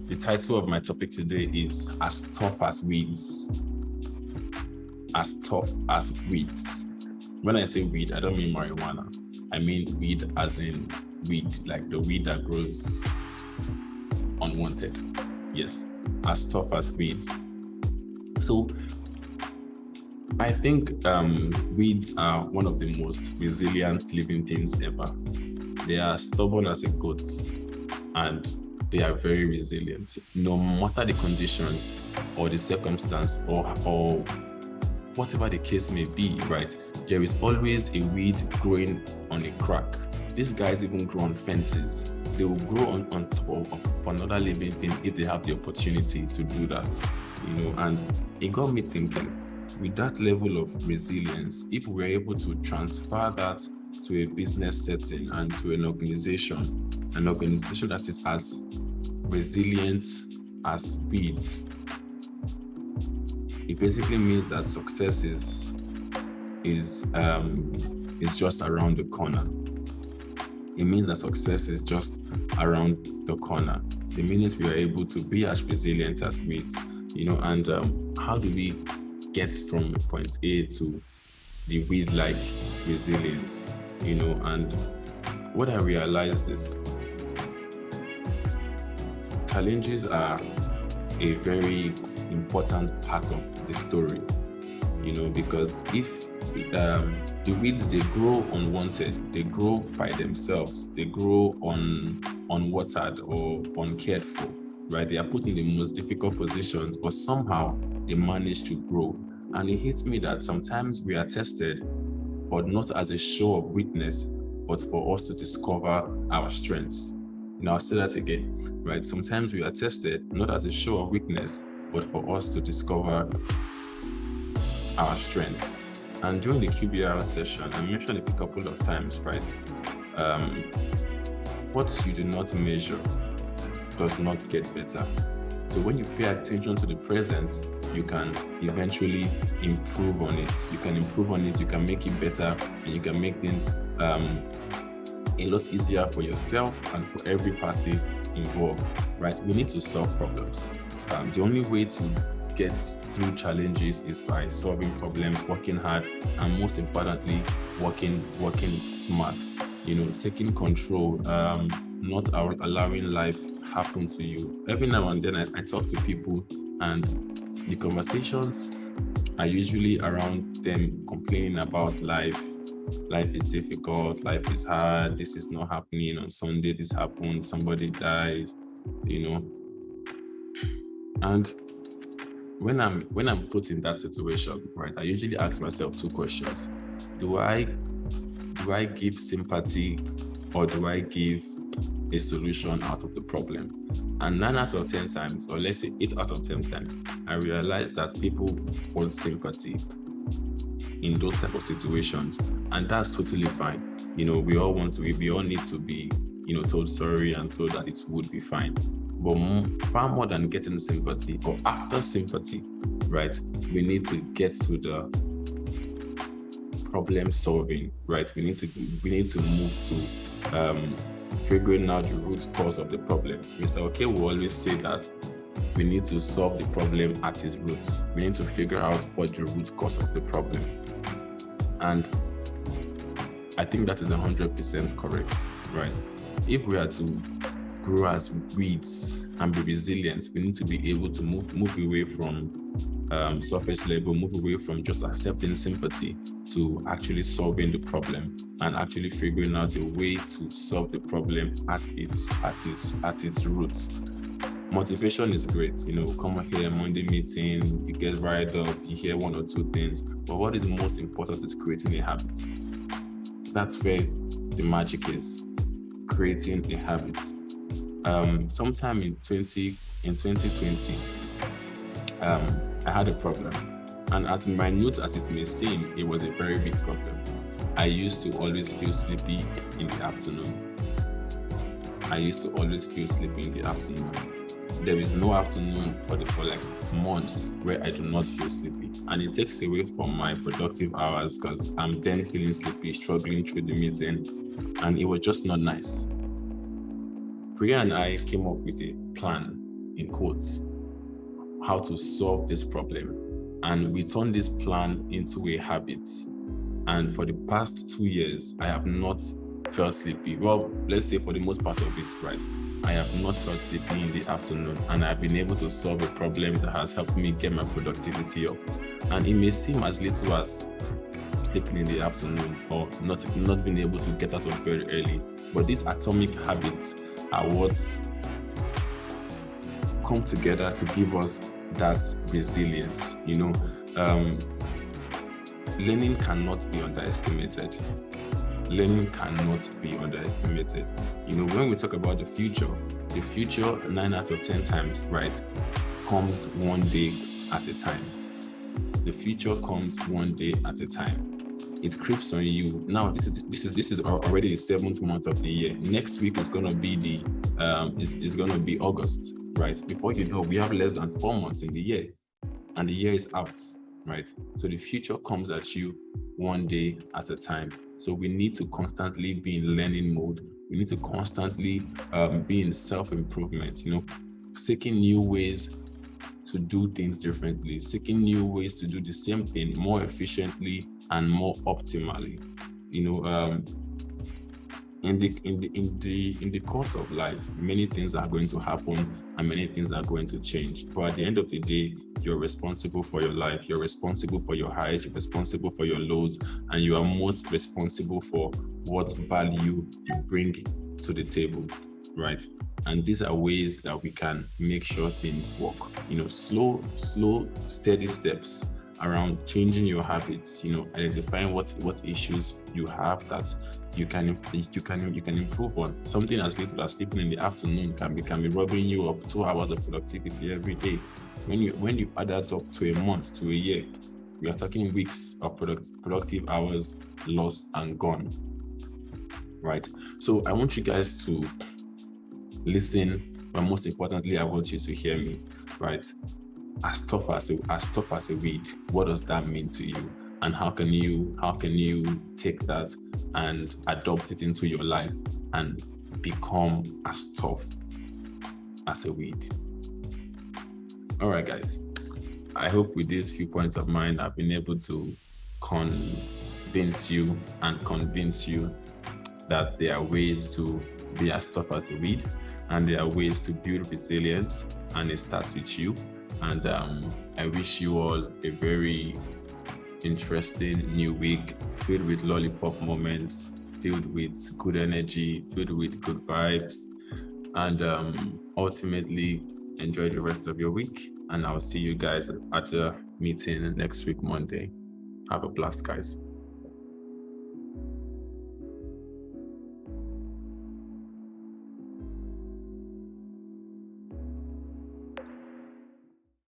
The title of my topic today is As Tough as Weeds. As tough as weeds. When I say weed, I don't mean marijuana. I mean weed as in weed, like the weed that grows unwanted. Yes, as tough as weeds. So I think weeds are one of the most resilient living things ever. They are stubborn as a goat and they are very resilient. No matter the conditions or the circumstance or whatever the case may be, right? There is always a weed growing on a crack. These guys even grow on fences. They will grow on top of another living thing if they have the opportunity to do that, and it got me thinking, with that level of resilience, if we're able to transfer that to a business setting and to an organization that is as resilient as weeds, it basically means that success is just around the corner. It means that success is just around the corner. The minute we are able to be as resilient as weeds, and how do we get from point A to the weed-like resilience, and what I realized is challenges are a very important part of the story, because if the weeds, they grow unwanted, they grow by themselves, they grow unwatered or uncared for, right? They are put in the most difficult positions, but somehow they manage to grow. And it hits me that sometimes we are tested, but not as a show of weakness, but for us to discover our strengths. I'll say that again, right? Sometimes we are tested not as a show of weakness, but for us to discover our strengths. And during the QBR session, I mentioned it a couple of times, right? What you do not measure does not get better. So when you pay attention to the present, you can eventually improve on it. You can improve on it, you can make it better, and you can make things a lot easier for yourself and for every party involved, right? We need to solve problems. The only way to get through challenges is by solving problems, working hard, and most importantly, working smart. Taking control, not allowing life happen to you. Every now and then I talk to people, and the conversations are usually around them complaining about life. Life is difficult, life is hard, this is not happening. On Sunday, this happened, somebody died, And when I'm put in that situation, right, I usually ask myself two questions. Do I give sympathy, or do I give a solution out of the problem? And 9 out of 10 times, or let's say 8 out of 10 times, I realize that people want sympathy in those type of situations, and that's totally fine. We all need to be, told sorry and told that it would be fine. But far more than getting sympathy, or after sympathy, right, we need to get to the problem solving, right? We need to move to figuring out the root cause of the problem. Mr. Okay will always say that we need to solve the problem at its roots. We need to figure out what the root cause of the problem. And I think that is 100% correct, right? If we are to grow as weeds and be resilient, we need to be able to move away from surface level, move away from just accepting sympathy to actually solving the problem and actually figuring out a way to solve the problem at its roots. Motivation is great, come here, Monday meeting, you get riled up, you hear one or two things, but what is most important is creating a habit. That's where the magic is, creating a habit. Sometime in 2020, I had a problem, and as minute as it may seem, it was a very big problem. I used to always feel sleepy in the afternoon. There is no afternoon for like months where I do not feel sleepy, and it takes away from my productive hours because I'm then feeling sleepy, struggling through the meeting, and it was just not nice. Priya and I came up with a plan in quotes, how to solve this problem. And we turn this plan into a habit. And for the past 2 years, I have not felt sleepy. Well, let's say for the most part of it, right? I have not felt sleepy in the afternoon, and I've been able to solve a problem that has helped me get my productivity up. And it may seem as little as sleeping in the afternoon or not being able to get out of bed early, but these atomic habits are what come together to give us that resilience. Learning cannot be underestimated. Learning cannot be underestimated. When we talk about the future 9 out of 10 times, right, comes one day at a time. The future comes one day at a time. It creeps on you. Now, this is already the 7th month of the year. Next week is gonna be August, right? Before you know, we have less than 4 months in the year, and the year is out, right? So the future comes at you one day at a time. So we need to constantly be in learning mode. We need to constantly be in self-improvement, seeking new ways to do things differently, seeking new ways to do the same thing more efficiently and more optimally. In the course of life, many things are going to happen and many things are going to change. But at the end of the day, you're responsible for your life. You're responsible for your highs. You're responsible for your lows, and you are most responsible for what value you bring to the table, right? And these are ways that we can make sure things work. Slow, steady steps around changing your habits. Identifying what issues you have that you can improve on. Something as little as sleeping in the afternoon can be robbing you of 2 hours of productivity every day. When you add that up to a month, to a year, we are talking weeks of productive hours lost and gone, right? So I want you guys to listen, but most importantly, I want you to hear me, right? As tough as a weed, what does that mean to you? And how can you take that and adopt it into your life and become as tough as a weed? All right, guys. I hope with these few points of mine, I've been able to convince you that there are ways to be as tough as a weed, and there are ways to build resilience, and it starts with you. And I wish you all a very interesting new week, filled with lollipop moments, filled with good energy, filled with good vibes, and ultimately enjoy the rest of your week. And I'll see you guys at the meeting next week, Monday. Have a blast, guys.